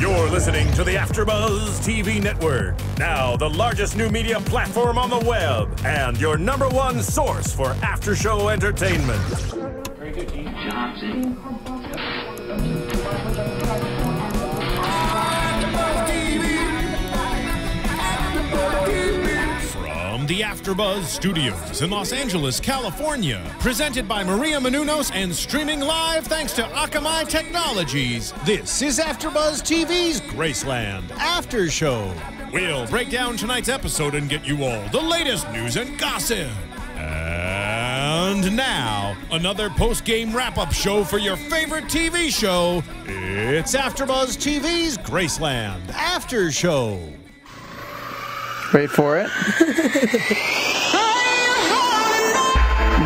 You're listening to the AFTERBUZZ TV Network, now the largest new media platform on the web, and your #1 source for after-show entertainment. Very good, Dean. From the AFTERBUZZ Studios in Los Angeles, California, presented by Maria Menounos and streaming live thanks to Akamai Technologies, this is AFTERBUZZ TV's Graceland After Show. We'll break down tonight's episode and get you all the latest news and gossip. And now, another post-game wrap-up show for your favorite TV show. It's AFTERBUZZ TV's Graceland After Show. Wait for it.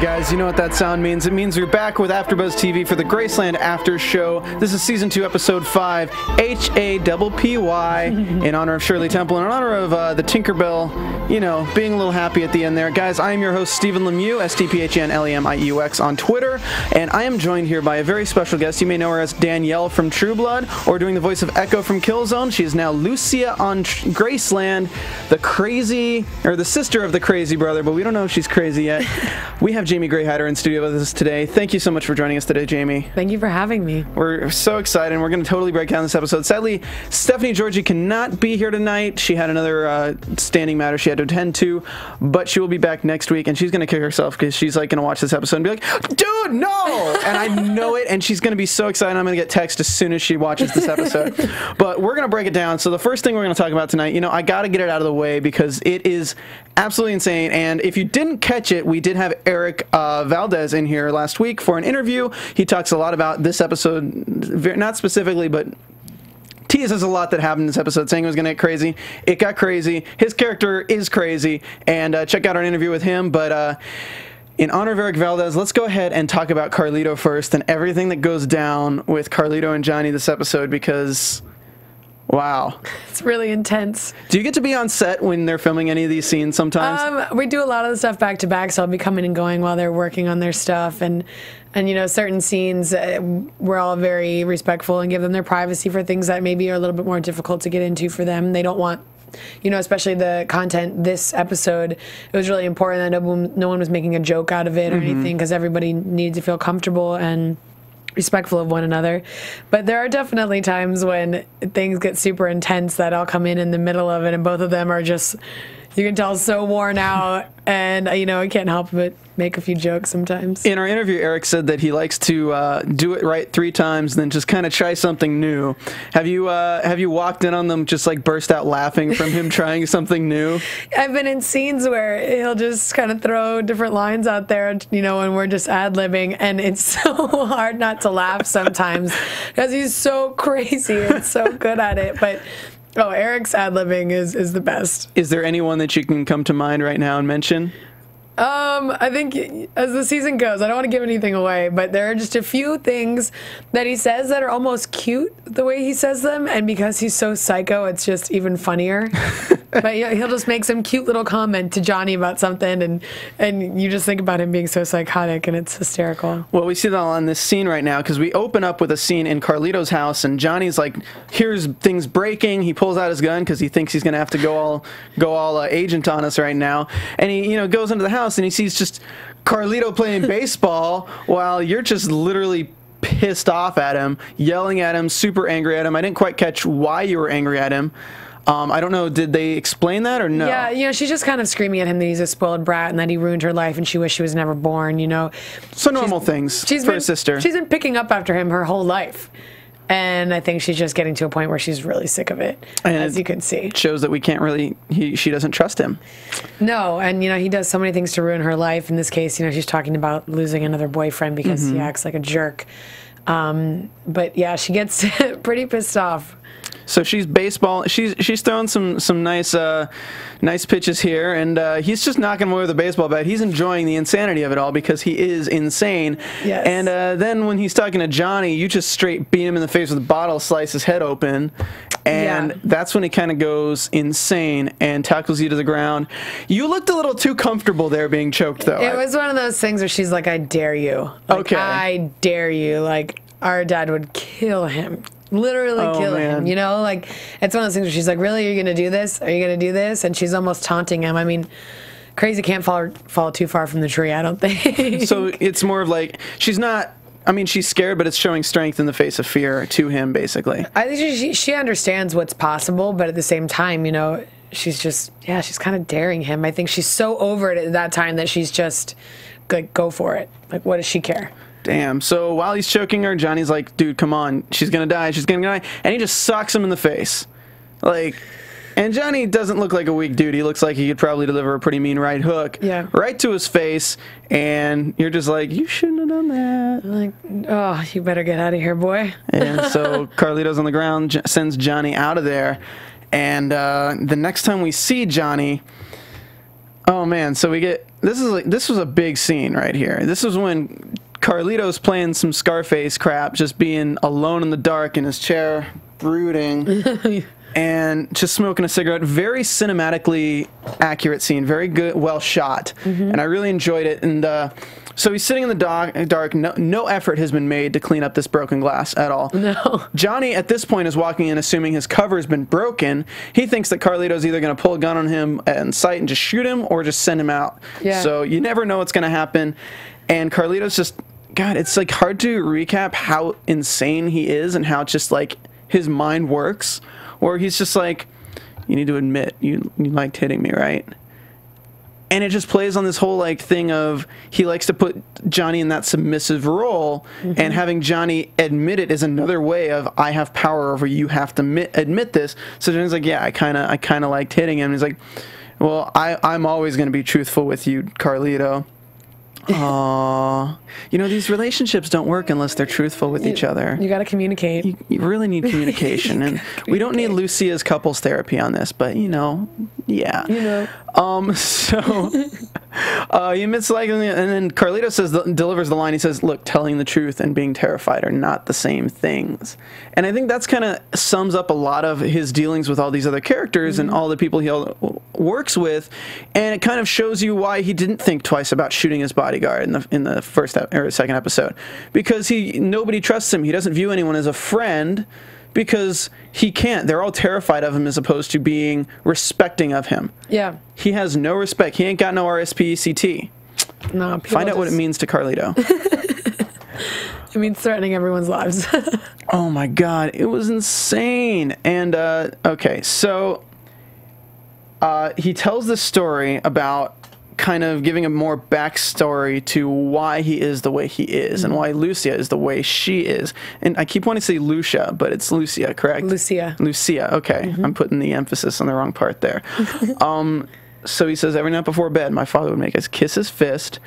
Guys, you know what that sound means. It means we're back with AFTERBUZZ TV for the Graceland After Show. This is Season 2, Episode 5, H-A-P-P-Y, in honor of Shirley Temple, and in honor of the Tinkerbell, you know, being a little happy at the end there. Guys, I am your host, Stephen Lemieux, S-T-P-H-E-N-L-E-M-I-E-U-X on Twitter, and I am joined here by a very special guest. You may know her as Danielle from True Blood, or doing the voice of Echo from Killzone. She is now Lucia on Graceland, the crazy, or the sister of the crazy brother, but we don't know if she's crazy yet. We have Jamie Gray Hyder in studio with us today. Thank you so much for joining us today, Jamie. Thank you for having me. We're so excited, and we're going to totally break down this episode. Sadly, Stephanie Georgie cannot be here tonight. She had another standing matter she had to attend to, but she will be back next week, and she's going to kick herself because she's like going to watch this episode and be like, dude, no! And I know it, and she's going to be so excited. I'm going to get text as soon as she watches this episode. But we're going to break it down. So the first thing we're going to talk about tonight, you know, I got to get it out of the way because it is absolutely insane. And if you didn't catch it, we did have Eric Valdez in here last week for an interview. He talks a lot about this episode, not specifically, but teases a lot that happened in this episode, saying it was going to get crazy. It got crazy. His character is crazy, and check out our interview with him. But in honor of Eric Valdez, let's go ahead and talk about Carlito first and everything that goes down with Carlito and Johnny this episode, because wow. It's really intense. Do you get to be on set when they're filming any of these scenes sometimes? We do a lot of the stuff back to back, so I'll be coming and going while they're working on their stuff. And you know, certain scenes, we're all very respectful and give them their privacy for things that maybe are a little bit more difficult to get into for them. They don't want, you know, especially the content this episode, it was really important that no one was making a joke out of it or anything, because everybody needed to feel comfortable and respectful of one another. But there are definitely times when things get super intense that I'll come in the middle of it, and both of them are just, you can tell, so worn out, and you know, I can't help but make a few jokes sometimes. In our interview, Eric said that he likes to do it right 3 times and then just kind of try something new. Have you walked in on them just like burst out laughing from him trying something new? I've been in scenes where he'll just kind of throw different lines out there, you know, and we're just ad-libbing, and it's so hard not to laugh sometimes because he's so crazy and so good at it. But oh, Eric's ad-libbing is the best. Is there anyone that you can come to mind right now and mention? I think as the season goes, I don't want to give anything away, but there are just a few things that he says that are almost cute the way he says them, and because he's so psycho, it's just even funnier. But he'll just make some cute little comment to Johnny about something, and you just think about him being so psychotic, and it's hysterical. Well, we see that on this scene right now, because we open up with a scene in Carlito's house, and Johnny's like, here's things breaking. He pulls out his gun because he thinks he's going to have to go all agent on us right now, and he goes into the house and he sees just Carlito playing baseball while you're just literally pissed off at him, yelling at him, super angry at him. I didn't quite catch why you were angry at him. I don't know, did they explain that or no? Yeah, you know, she's just kind of screaming at him that he's a spoiled brat and that he ruined her life and she wished she was never born, you know. So normal things for a sister. She's been picking up after him her whole life. And I think she's just getting to a point where she's really sick of it, and as you can see. It shows that we can't really, she doesn't trust him. No, and, you know, he does so many things to ruin her life. In this case, you know, she's talking about losing another boyfriend because he acts like a jerk. But, yeah, she gets pretty pissed off. So she's throwing some nice pitches here, and he's just knocking away with a baseball bat. He's enjoying the insanity of it all because he is insane. Yes. And then when he's talking to Johnny, you just straight beat him in the face with a bottle, slice his head open, and that's when he kind of goes insane and tackles you to the ground. You looked a little too comfortable there being choked, though. It was one of those things where she's like, I dare you. Like, okay. I dare you. Like, our dad would kill him. Literally kill him, you know? Like, it's one of those things where she's like, really, are you going to do this? Are you going to do this? And she's almost taunting him. I mean, crazy can't fall too far from the tree, I don't think. So it's more of like, she's not, I mean, she's scared, but it's showing strength in the face of fear to him, basically. I think she understands what's possible, but at the same time, you know, she's just, she's kind of daring him. I think she's so over it at that time that she's just, like, go for it. Like, what does she care? Damn. So while he's choking her, Johnny's like, dude, come on. She's going to die. She's going to die. And he just socks him in the face. Like, and Johnny doesn't look like a weak dude. He looks like he could probably deliver a pretty mean right hook. Yeah. Right to his face. And you're just like, you shouldn't have done that. I'm like, oh, you better get out of here, boy. And so Carlitos on the ground sends Johnny out of there. And the next time we see Johnny, oh man, so we get, this was a big scene right here. This was when Carlito's playing some Scarface crap, just being alone in the dark in his chair, brooding, and just smoking a cigarette. Very cinematically accurate scene, very good, well shot, and I really enjoyed it. And so he's sitting in the dark. No effort has been made to clean up this broken glass at all. No. Johnny, at this point, is walking in assuming his cover has been broken. He thinks that Carlito's either going to pull a gun on him in sight and just shoot him or just send him out. Yeah. So you never know what's going to happen. And Carlito's just, God, it's like hard to recap how insane he is and how just like his mind works. Or he's just like, you need to admit you liked hitting me, right? And it just plays on this whole like thing of he likes to put Johnny in that submissive role, and having Johnny admit it is another way of I have power over you. You have to admit this. So Johnny's like, yeah, I kind of liked hitting him. And he's like, well, I'm always going to be truthful with you, Carlito. Aww. You know, these relationships don't work unless they're truthful with each other. You got to communicate. You really need communication. And we don't need Lucia's couples therapy on this, but, you know, yeah. You know. So he admits like, and then Carlito delivers the line. He says, look, telling the truth and being terrified are not the same things. And I think that's kind of sums up a lot of his dealings with all these other characters and all the people he works with. And it kind of shows you why he didn't think twice about shooting his bodyguard in the first or second episode, because nobody trusts him. He doesn't view anyone as a friend because he can't. They're all terrified of him as opposed to being respecting of him. Yeah. He has no respect. He ain't got no RSPCT. No. Find out what it means to Carlito. It means threatening everyone's lives. Oh my God. It was insane. And, okay, so he tells this story about kind of giving a more backstory to why he is the way he is and why Lucia is the way she is. And I keep wanting to say Lucia, but it's Lucia, correct? Lucia. Lucia, okay. I'm putting the emphasis on the wrong part there. So he says, every night before bed, my father would make us kiss his fist,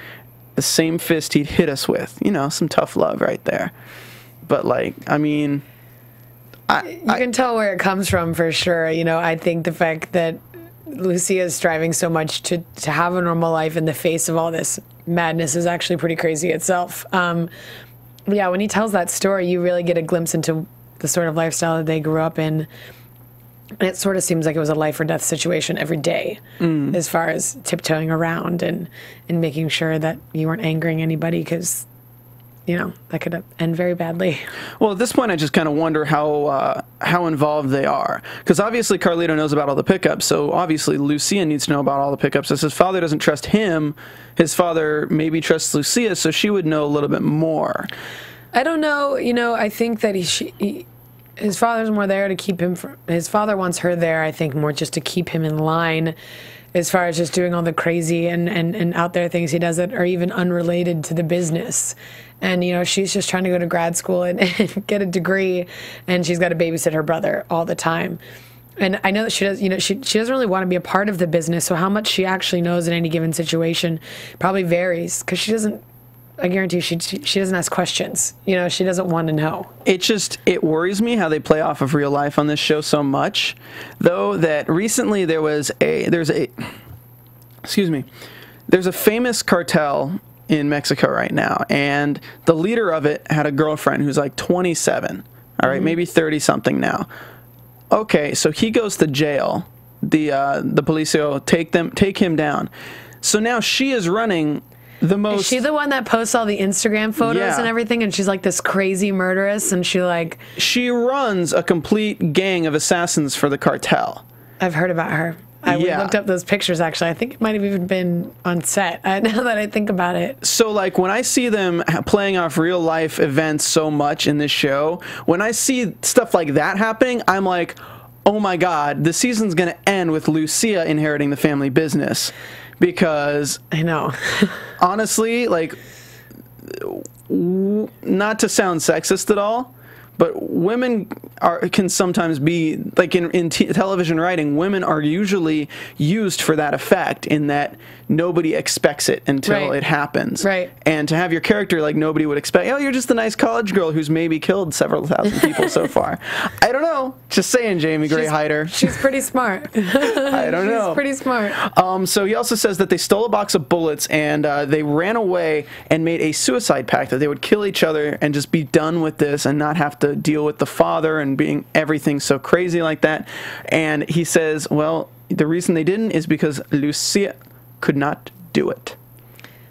the same fist he'd hit us with. You know, some tough love right there. But, like, I mean... You can tell where it comes from for sure. You know, I think the fact that Lucia is striving so much to have a normal life in the face of all this madness is actually pretty crazy itself. Yeah, when he tells that story, you really get a glimpse into the sort of lifestyle that they grew up in. And it sort of seems like it was a life or death situation every day, as far as tiptoeing around and making sure that you weren't angering anybody, because, you know, that could end very badly. Well, at this point, I just kind of wonder how involved they are. Because obviously Carlito knows about all the pickups, so obviously Lucia needs to know about all the pickups. As his father doesn't trust him, his father maybe trusts Lucia, so she would know a little bit more. I don't know. You know, I think that his father's more there to keep him from... His father wants her there, I think, more just to keep him in line, as far as just doing all the crazy and out there things he does that are even unrelated to the business. And, you know, she's just trying to go to grad school and get a degree, and she's got to babysit her brother all the time. And I know that she does, you know, she doesn't really want to be a part of the business, so how much she actually knows in any given situation probably varies, because she doesn't, I guarantee she doesn't ask questions. You know, she doesn't want to know. It worries me how they play off of real life on this show so much, though, that recently there's a famous cartel in Mexico right now, and the leader of it had a girlfriend who's like 27, all right, maybe 30 something now. Okay, so he goes to jail. The police take him down. So now she is running the most. Is she the one that posts all the Instagram photos and everything? And she's like this crazy murderess, and she runs a complete gang of assassins for the cartel. I've heard about her. I looked up those pictures, actually. I think it might have even been on set, now that I think about it. So, like, when I see them playing off real-life events so much in this show, when I see stuff like that happening, I'm like, oh my God, the season's going to end with Lucia inheriting the family business. Because... I know. Honestly, like, not to sound sexist at all, but women can sometimes be, like in television writing, women are usually used for that effect, in that nobody expects it until it happens. Right. And to have your character like nobody would expect, oh, you're just a nice college girl who's maybe killed several thousand people so far. I don't know. Just saying, Jamie Gray Hyder. She's pretty smart. I don't know. She's pretty smart. So he also says that they stole a box of bullets and they ran away and made a suicide pact that they would kill each other and just be done with this and not have to deal with the father and being everything so crazy like that. And he says, well, the reason they didn't is because Lucia could not do it.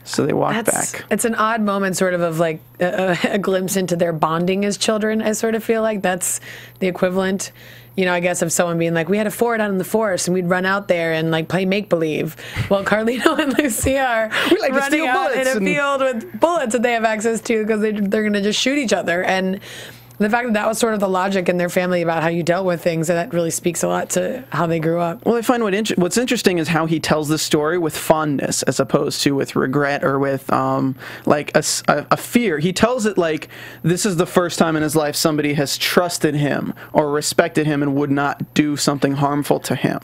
So they walked back. It's an odd moment, sort of like a glimpse into their bonding as children. I sort of feel like that's the equivalent, I guess, of someone being like, we had a fort out in the forest and we'd run out there and like play make-believe. Well, Carlito and Lucia are running out in a field with bullets that they have access to because they're going to just shoot each other. And the fact that that was sort of the logic in their family about how you dealt with things, and that really speaks a lot to how they grew up. Well, I find what's interesting is how he tells this story with fondness as opposed to with regret or with like a fear. He tells it like this is the first time in his life somebody has trusted him or respected him and would not do something harmful to him.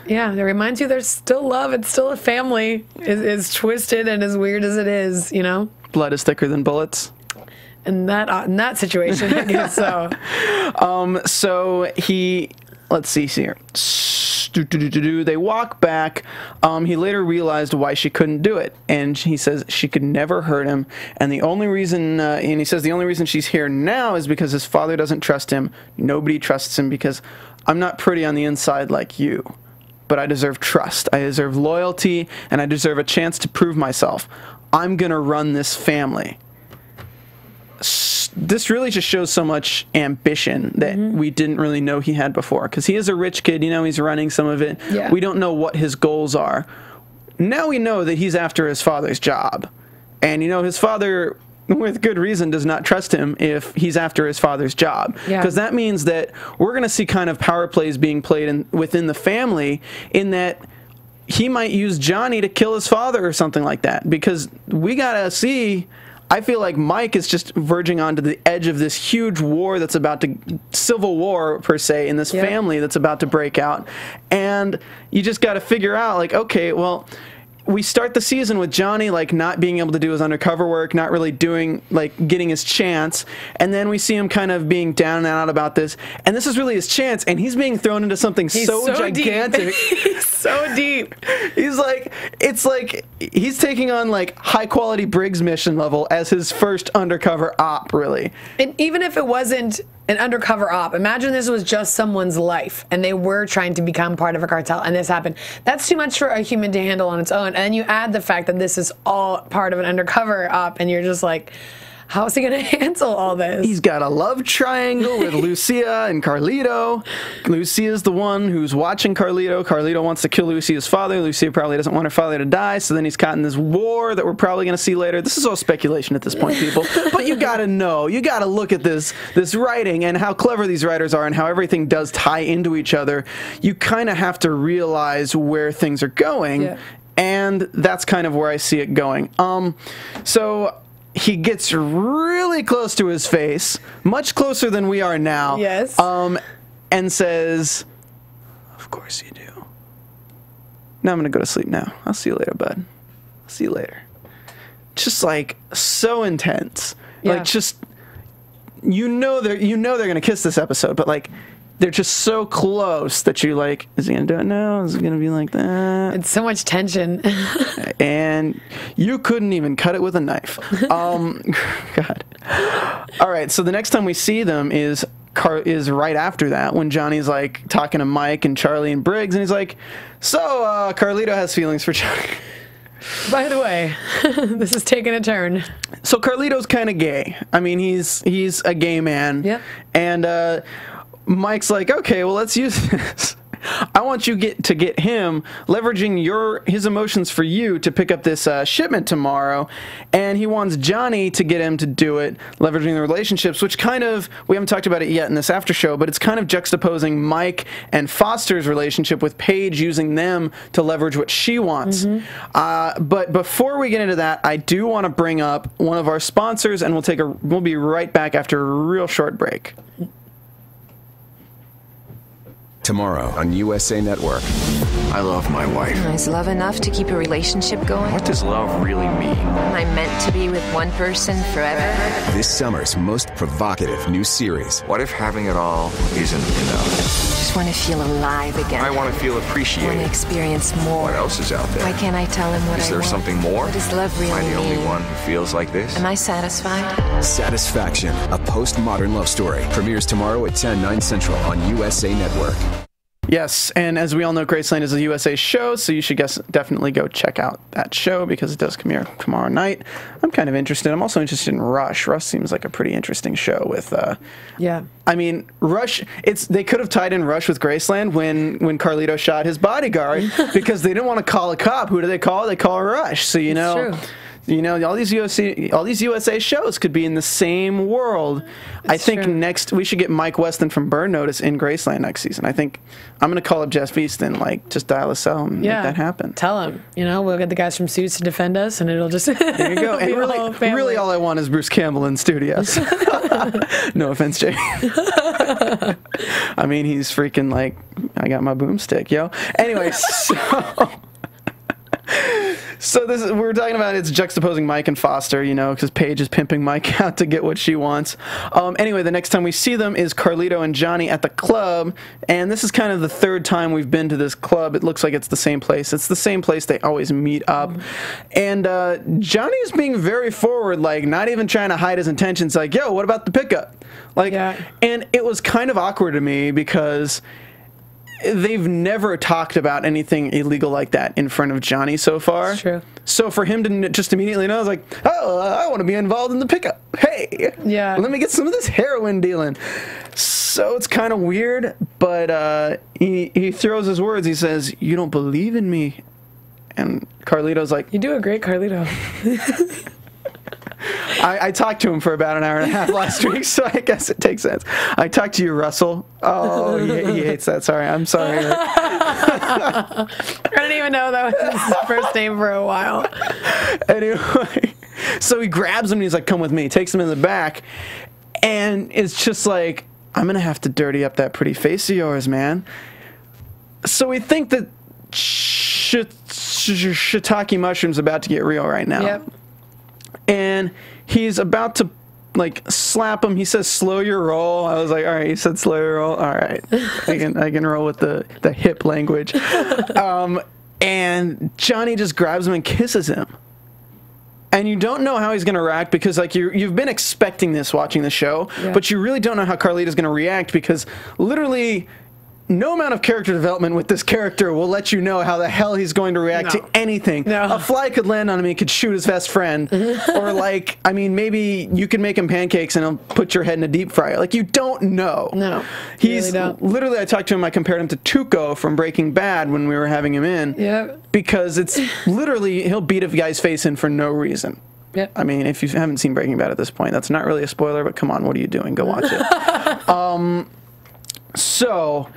Yeah, it reminds you there's still love. It's still a family. As twisted and as weird as it is, Blood is thicker than bullets. In that situation, I guess so. So let's see here. They walk back. He later realized why she couldn't do it, and he says she could never hurt him. And the only reason, and he says the only reason she's here now is because his father doesn't trust him. Nobody trusts him because I'm not pretty on the inside like you, but I deserve trust. I deserve loyalty, and I deserve a chance to prove myself. I'm gonna run this family. This really just shows so much ambition that we didn't really know he had before, because he is a rich kid, he's running some of it. Yeah. We don't know what his goals are. Now we know that he's after his father's job, and his father, with good reason, does not trust him if he's after his father's job, because that means that we're going to see kind of power plays being played within the family, in that he might use Johnny to kill his father or something like that, because we gotta see. I feel like Mike is just verging onto the edge of this huge war that's about to, civil war per se, in this family that's about to break out. And you just got to figure out, like, okay, well, we start the season with Johnny, like, not being able to do his undercover work, not really doing, like, getting his chance. And then we see him kind of being down and out about this. And this is really his chance, and he's being thrown into something so gigantic. He's so deep. He's like, it's like he's taking on, like, high-quality Briggs mission level as his first undercover op, really. And even if it wasn't an undercover op, imagine this was just someone's life and they were trying to become part of a cartel and this happened. That's too much for a human to handle on its own. And then you add the fact that this is all part of an undercover op, and you're just like, how is he going to handle all this? He's got a love triangle with Lucia and Carlito. Lucia's the one who's watching Carlito. Carlito wants to kill Lucia's father. Lucia probably doesn't want her father to die, so then he's caught in this war that we're probably going to see later. This is all speculation at this point, people. But you got to know. You got to look at this writing and how clever these writers are and how everything does tie into each other. You kind of have to realize where things are going, and that's kind of where I see it going. So he gets really close to his face, much closer than we are now. Yes. And says, "Of course you do. Now I'm gonna go to sleep now. I'll see you later, bud. I'll see you later." Just like so intense. Yeah. Like just they're gonna kiss this episode, but like they're just so close that you're like, is he gonna do it now? Is it gonna be like that? It's so much tension. And you couldn't even cut it with a knife. God. All right, so the next time we see them is right after that, when Johnny's like talking to Mike and Charlie and Briggs, and he's like, so Carlito has feelings for Johnny. By the way, this is taking a turn. So Carlito's kind of gay. I mean, he's a gay man. Yep. And Mike's like, okay, well, let's use this. I want you to get him leveraging his emotions for you to pick up this shipment tomorrow, and he wants Johnny to get him to do it, leveraging the relationships, which kind of, we haven't talked about it yet in this after show, but it's kind of juxtaposing Mike and Foster's relationship with Paige, using them to leverage what she wants. But before we get into that, I do want to bring up one of our sponsors, and we'll be right back after a real short break. Tomorrow on USA Network. I love my wife. Is love enough to keep a relationship going? What does love really mean? Am I meant to be with one person forever? This summer's most provocative new series. What if having it all isn't enough? Just want to feel alive again. I want to feel I want to appreciated. experience more. What else is out there? Why can't I tell him what Is I there want? something more? What does love really Am I the only mean? one who feels like this? Am I satisfied? Satisfaction, a postmodern love story. Premieres tomorrow at 10, 9 Central on USA Network. Yes, and as we all know, Graceland is a USA show, so you should definitely go check out that show because it does come here tomorrow night. I'm kind of interested. I'm also interested in Rush. Rush seems like a pretty interesting show with... Yeah. I mean, Rush, they could have tied in Rush with Graceland when Carlito shot his bodyguard because they didn't want to call a cop. Who do they call? They call Rush. So, you know... True. You know, all these USA shows could be in the same world. I think true. next we should get Mike Weston from Burn Notice in Graceland next season. I think I'm going to call up Jeff Eastin, like, just dial a cell and make that happen. Tell him. You know, we'll get the guys from Suits to defend us, and it'll just... There you go. And really all I want is Bruce Campbell in studios. No offense, Jay. I mean, he's freaking like, I got my boomstick, yo. Anyway, So we're talking about it's juxtaposing Mike and Foster, you know, because Paige is pimping Mike out to get what she wants. Anyway, the next time we see them is Carlito and Johnny at the club, and this is kind of the third time we've been to this club. It looks like it's the same place. It's the same place they always meet up. And Johnny's being very forward, like not even trying to hide his intentions, like, yo, what about the pickup? Like, and it was kind of awkward to me because they've never talked about anything illegal like that in front of Johnny so far. That's true. So for him to just immediately know, I was like, oh, I want to be involved in the pickup. Hey, let me get some of this heroin dealing. So it's kind of weird, but he throws his words. He says, you don't believe in me. And Carlito's like, you do a great Carlito. I talked to him for about an hour and a half last week, so I guess it takes sense. I talked to you, Russell. Oh, he hates that. Sorry. I'm sorry. I didn't even know that was his first name for a while. Anyway, so he grabs him and he's like, come with me. Takes him in the back, and it's just like, I'm going to have to dirty up that pretty face of yours, man. So we think that shiitake mushroom's about to get real right now. Yep. And he's about to, like, slap him. He says, slow your roll. I was like, all right, he said slow your roll. All right. I can roll with the hip language. And Johnny just grabs him and kisses him. And you don't know how he's going to react because, like, you've been expecting this watching the show, but you really don't know how Carlito's going to react because literally no amount of character development with this character will let you know how the hell he's going to react to anything. A fly could land on him, he could shoot his best friend. Or, like, I mean, maybe you could make him pancakes and he'll put your head in a deep fryer. Like, you don't know. No, he's really don't. Literally, I talked to him, I compared him to Tuco from Breaking Bad when we were having him in. Because it's literally, he'll beat a guy's face in for no reason. I mean, if you haven't seen Breaking Bad at this point, that's not really a spoiler, but come on, what are you doing? Go watch it. So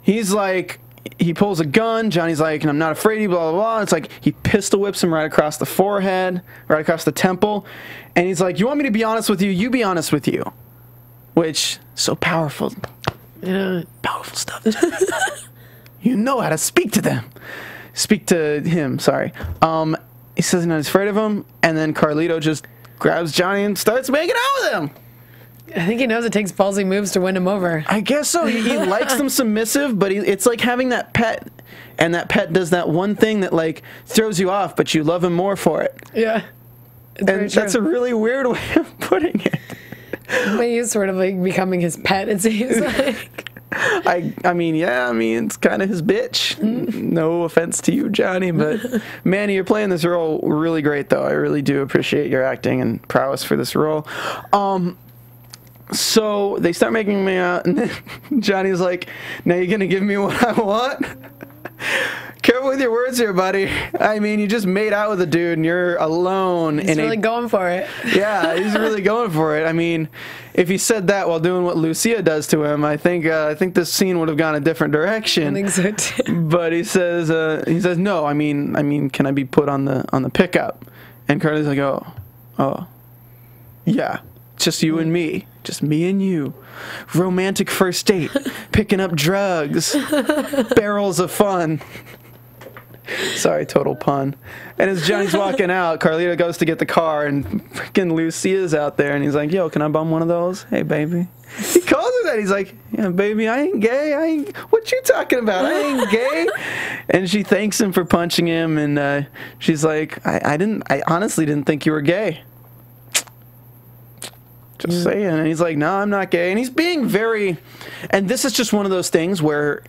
he's like, he pulls a gun. Johnny's like, and I'm not afraid of you, blah, blah, blah. It's like he pistol whips him right across the forehead, right across the temple. And he's like, you want me to be honest with you? You be honest with you. Which, so powerful. Powerful stuff. You know how to speak to them. Speak to him, sorry. He says he's not afraid of him. And then Carlito just grabs Johnny and starts making out with him. I think he knows it takes ballsy moves to win him over. I guess so. He likes them submissive, but it's like having that pet, and that pet does that one thing that, like, throws you off, but you love him more for it. Yeah. And that's a really weird way of putting it. But he's sort of like becoming his pet, it seems like. I mean, it's kind of his bitch. No offense to you, Johnny, but Manny, you're playing this role really great, though. I really do appreciate your acting and prowess for this role. So they start making me out, and then Johnny's like, now you're going to give me what I want? Careful with your words here, buddy. I mean, you just made out with a dude, and you're alone. He's really going for it. Yeah, he's really going for it. I mean, if he said that while doing what Lucia does to him, I think this scene would have gone a different direction. I think so too. But he says no. I mean, can I be put on the pickup? And Carly's like, oh, yeah, just you and me. Just me and you. Romantic first date. Picking up drugs. Barrels of fun. Sorry, total pun. And as Johnny's walking out, Carlito goes to get the car, and freaking Lucia's out there, and he's like, yo, can I bum one of those? Hey, baby. He calls her that. He's like, yeah, baby, I ain't gay. What you talking about? I ain't gay. And she thanks him for punching him, and she's like, I honestly didn't think you were gay. Just saying. And he's like, no, I'm not gay. And he's being very, and this is just one of those things where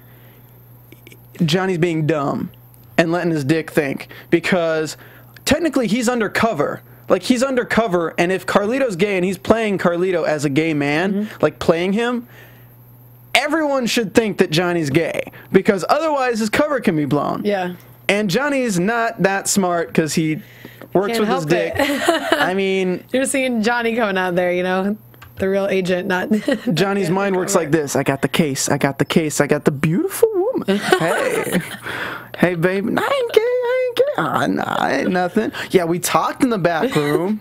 Johnny's being dumb and letting his dick think, because technically he's undercover. Like, he's undercover, and if Carlito's gay and he's playing Carlito as a gay man, like playing him, everyone should think that Johnny's gay, because otherwise his cover can be blown. Yeah. And Johnny's not that smart because he works with his dick. I mean, you're seeing Johnny coming out there, you know, the real agent, not Johnny's mind works like this. I got the case. I got the case. I got the beautiful woman. Hey, baby. I ain't gay. Nah, I ain't nothing. Yeah, we talked in the back room.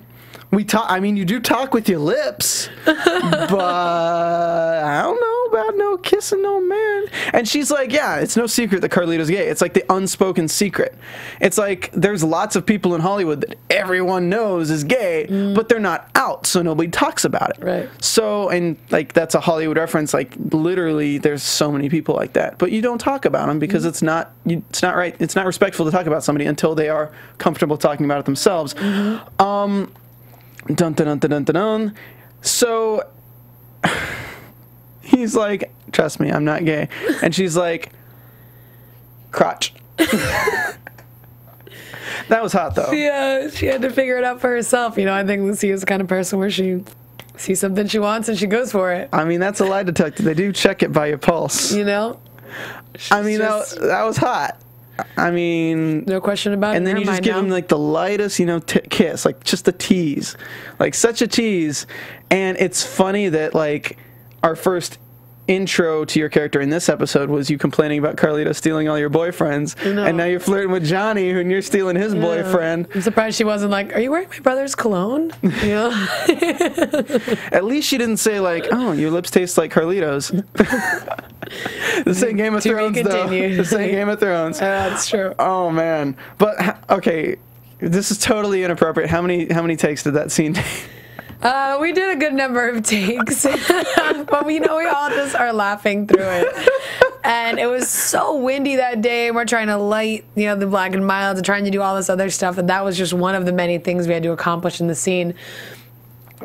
I mean, you do talk with your lips, but I don't know about no kissing no man. And she's like, yeah, it's no secret that Carlito's gay. It's like the unspoken secret. It's like there's lots of people in Hollywood that everyone knows is gay, but they're not out, so nobody talks about it. Right. So, and like that's a Hollywood reference. Like literally, there's so many people like that, but you don't talk about them because it's not right. It's not respectful to talk about somebody until they are comfortable talking about it themselves. Dun dun dun dun dun dun. So he's like, trust me, I'm not gay. And she's like, crotch. That was hot, though. Yeah, she had to figure it out for herself. You know, I think Lucia's the kind of person where she sees something she wants and she goes for it. I mean, that's a lie detector. They do check it by your pulse. You know? I mean, that was hot. I mean, no question about it. And then you just give him like the lightest, kiss, like just a tease, like such a tease. And it's funny that like our first intro to your character in this episode was you complaining about Carlito stealing all your boyfriends, and now you're flirting with Johnny and you're stealing his boyfriend. I'm surprised she wasn't like, are you wearing my brother's cologne? You know? At least she didn't say like, oh, your lips taste like Carlito's. This ain't Game of Thrones, though. This ain't Game of Thrones. That's true. Oh man, but okay, this is totally inappropriate. How many takes did that scene take? We did a good number of takes, but we all just are laughing through it. And it was so windy that day. We're trying to light, the black and mild and trying to do all this other stuff. And that was just one of the many things we had to accomplish in the scene.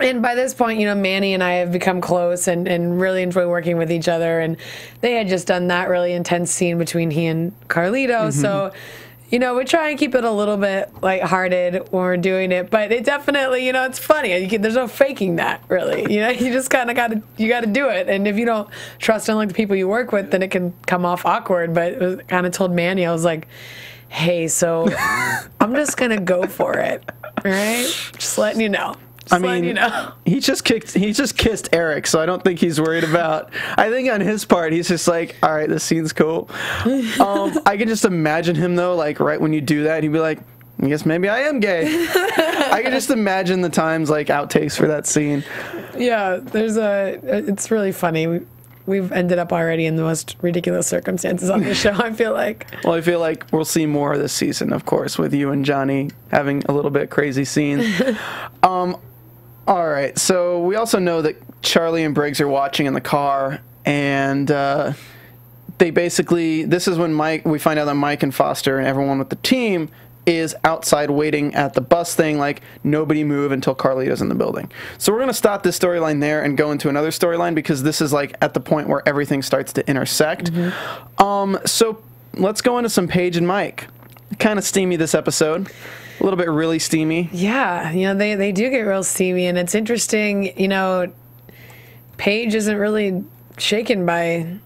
And by this point, Manny and I have become close and really enjoy working with each other. And they had just done that really intense scene between he and Carlito. So, we try and keep it a little bit lighthearted when we're doing it. But it definitely, it's funny. There's no faking that, really. You just kind of got to do it. And if you don't trust in the people you work with, then it can come off awkward. But it kind of told Manny, I was like, hey, so I'm just going to go for it. All right? Just letting you know. He just kissed Eric, so I don't think he's worried about. I think on his part, he's just like, all right, this scene's cool. I can just imagine him though, like right when you do that, he'd be like, I guess maybe I am gay. I can just imagine the times like outtakes for that scene. Yeah, it's really funny. We've ended up already in the most ridiculous circumstances on the show, I feel like. Well, I feel like we'll see more this season, of course, with you and Johnny having a little bit crazy scenes. All right, so we also know that Charlie and Briggs are watching in the car, and they basically, this is when we find out that Mike and Foster and everyone with the team is outside waiting at the bus thing, like, nobody move until Carlito's in the building. So we're going to stop this storyline there and go into another storyline, because this is, like, at the point where everything starts to intersect. So let's go into some Paige and Mike. Kind of steamy this episode. A little bit really steamy. Yeah, they do get real steamy, and it's interesting, Paige isn't really shaken by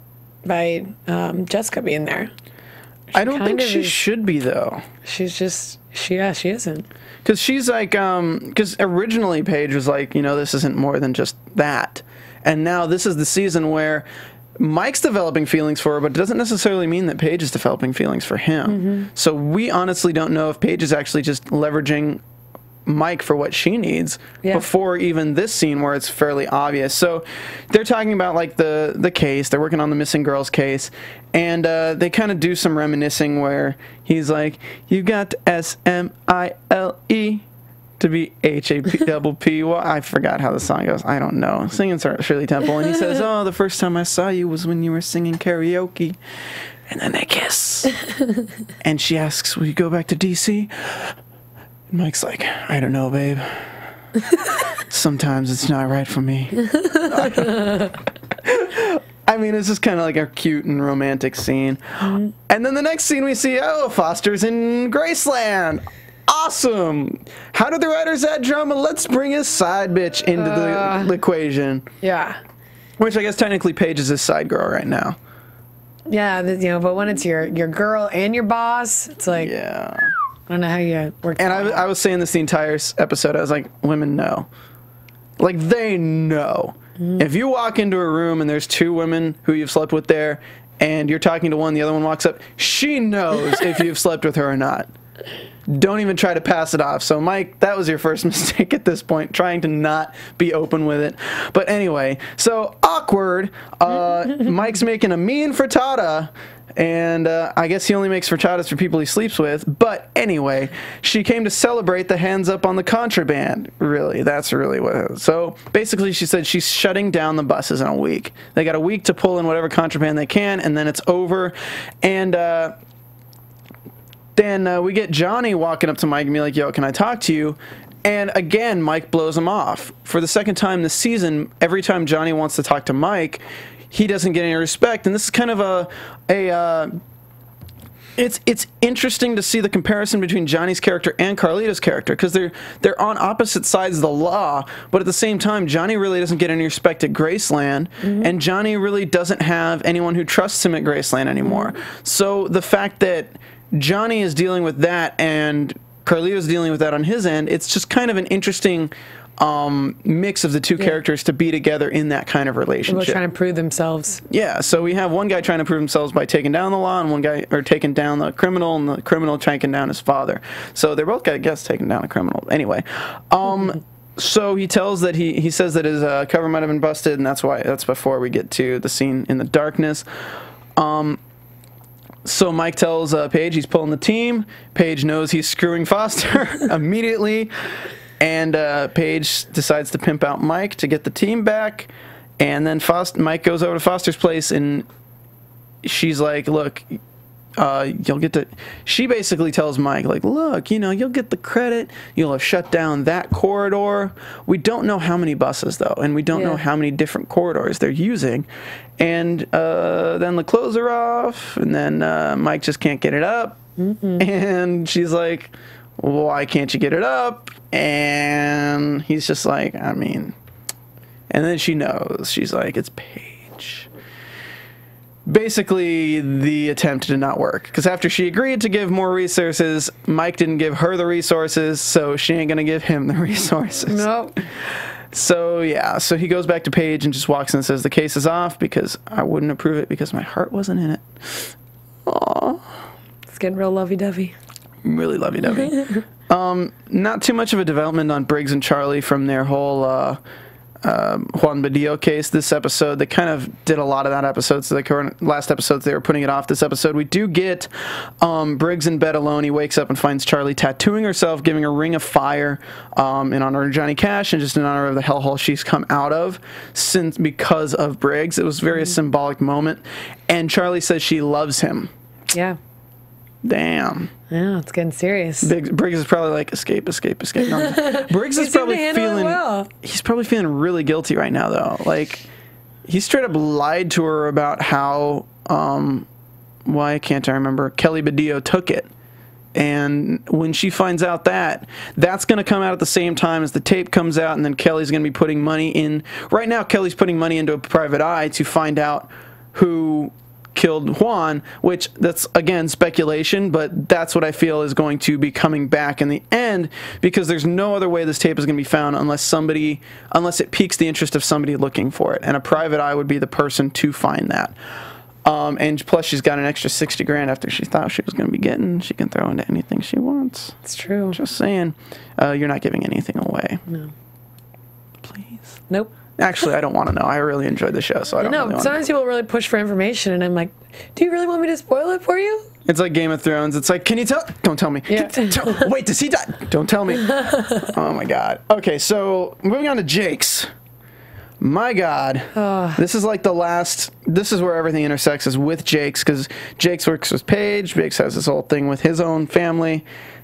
Jessica being there. I don't think she should be, though. She's just, she isn't. Because she's like, because originally Paige was like, this isn't more than just that. And now this is the season where Mike's developing feelings for her, but it doesn't necessarily mean that Paige is developing feelings for him. So we honestly don't know if Paige is actually just leveraging Mike for what she needs before even this scene where it's fairly obvious. So they're talking about, like, the case. They're working on the missing girls case, and they kind of do some reminiscing where he's like, you got S-M-I-L-E to be H-A-P-P-Y. I forgot how the song goes. I don't know. Singing Shirley Temple, and he says, oh, the first time I saw you was when you were singing karaoke. And then they kiss. And she asks, will you go back to D.C.? Mike's like, I don't know, babe. Sometimes it's not right for me. I mean, it's just kind of like a cute and romantic scene. And then the next scene we see, Foster's in Graceland. Awesome. How did the writers add drama? Let's bring his side bitch into the equation. Yeah. Which I guess technically Paige is his side girl right now. Yeah, but when it's your girl and your boss, it's like... Yeah. I don't know how you work. And I was saying this the entire episode. I was like, women know. Like, they know. If you walk into a room and there's two women who you've slept with there, and you're talking to one, the other one walks up, she knows if you've slept with her or not. Don't even try to pass it off. So, Mike, that was your first mistake at this point, trying to not be open with it. But anyway, so awkward. Mike's making a mean frittata. And I guess he only makes frittatas for people he sleeps with. But anyway, she came to celebrate the hands up on the contraband. Really, that's really what it is. So basically she said she's shutting down the buses in a week. They got a week to pull in whatever contraband they can, and then it's over. And then we get Johnny walking up to Mike and be like, yo, can I talk to you? And again, Mike blows him off. For the second time this season, every time Johnny wants to talk to Mike, he doesn't get any respect. And this is kind of it's interesting to see the comparison between Johnny's character and Carlito's character, because they're on opposite sides of the law, but at the same time, Johnny really doesn't get any respect at Graceland, and Johnny really doesn't have anyone who trusts him at Graceland anymore. So the fact that Johnny is dealing with that and Carlito's dealing with that on his end, it's just kind of an interesting mix of the two characters to be together in that kind of relationship. People trying to prove themselves. Yeah, so we have one guy trying to prove themselves by taking down the law, and one guy, or taking down the criminal, and the criminal taking down his father. So they're both, I guess, taking down a criminal. Anyway, so he tells that he says that his cover might have been busted, and that's before we get to the scene in the darkness. So Mike tells Paige he's pulling the team. Paige knows he's screwing Foster immediately. And Paige decides to pimp out Mike to get the team back. And then Mike goes over to Foster's place, and she's like, look, you'll get to... She basically tells Mike, like, look, you'll get the credit. You'll have shut down that corridor. We don't know how many buses, though, and we don't know how many different corridors they're using. And then the clothes are off, and then Mike just can't get it up. And she's like, why can't you get it up? And he's just like, I mean... And then she knows. She's like, it's Paige. Basically, the attempt did not work. Because after she agreed to give more resources, Mike didn't give her the resources, so she ain't going to give him the resources. Nope. So, yeah. So he goes back to Paige and just walks in and says, the case is off because I wouldn't approve it because my heart wasn't in it. Aww. It's getting real lovey-dovey. Really lovey-dovey. Not too much of a development on Briggs and Charlie from their whole Juan Badillo case this episode. They kind of did a lot of that episode, so the last episodes they were putting it off. This episode we do get Briggs in bed alone. He wakes up and finds Charlie tattooing herself, giving a ring of fire in honor of Johnny Cash and just in honor of the hellhole she's come out of because of Briggs. It was a very symbolic moment, and Charlie says she loves him. Yeah. Damn. Yeah, it's getting serious. Briggs is probably like, escape. No, Briggs is probably feeling. Well. He's probably feeling really guilty right now, though. Like, he straight up lied to her about how. Why can't I remember? Kelly Badillo took it. And when she finds out that's going to come out at the same time as the tape comes out, and then Kelly's going to be putting money in. Right now, Kelly's putting money into a private eye to find out who killed Juan, which that's, again, speculation, but that's what I feel is going to be coming back in the end, because there's no other way this tape is going to be found unless it piques the interest of somebody looking for it. And a private eye would be the person to find that. And plus, she's got an extra $60,000 after she thought she was going to be getting. She can throw into anything she wants. It's true. Just saying. You're not giving anything away. No. Please. Nope. Actually, I don't want to know. I really enjoed the show, so I don't know. Really sometimes people really push for information, and I'm like, do you really want me to spoil it for you? It's like Game of Thrones. It's like, can you tell? Don't tell me. Yeah. Wait, does he die? Don't tell me. Oh, my God. Okay, so moving on to Jake's. My God, this is like this is where everything intersects, is with Jake's, because Jake's works with Paige. Jake's has this whole thing with his own family,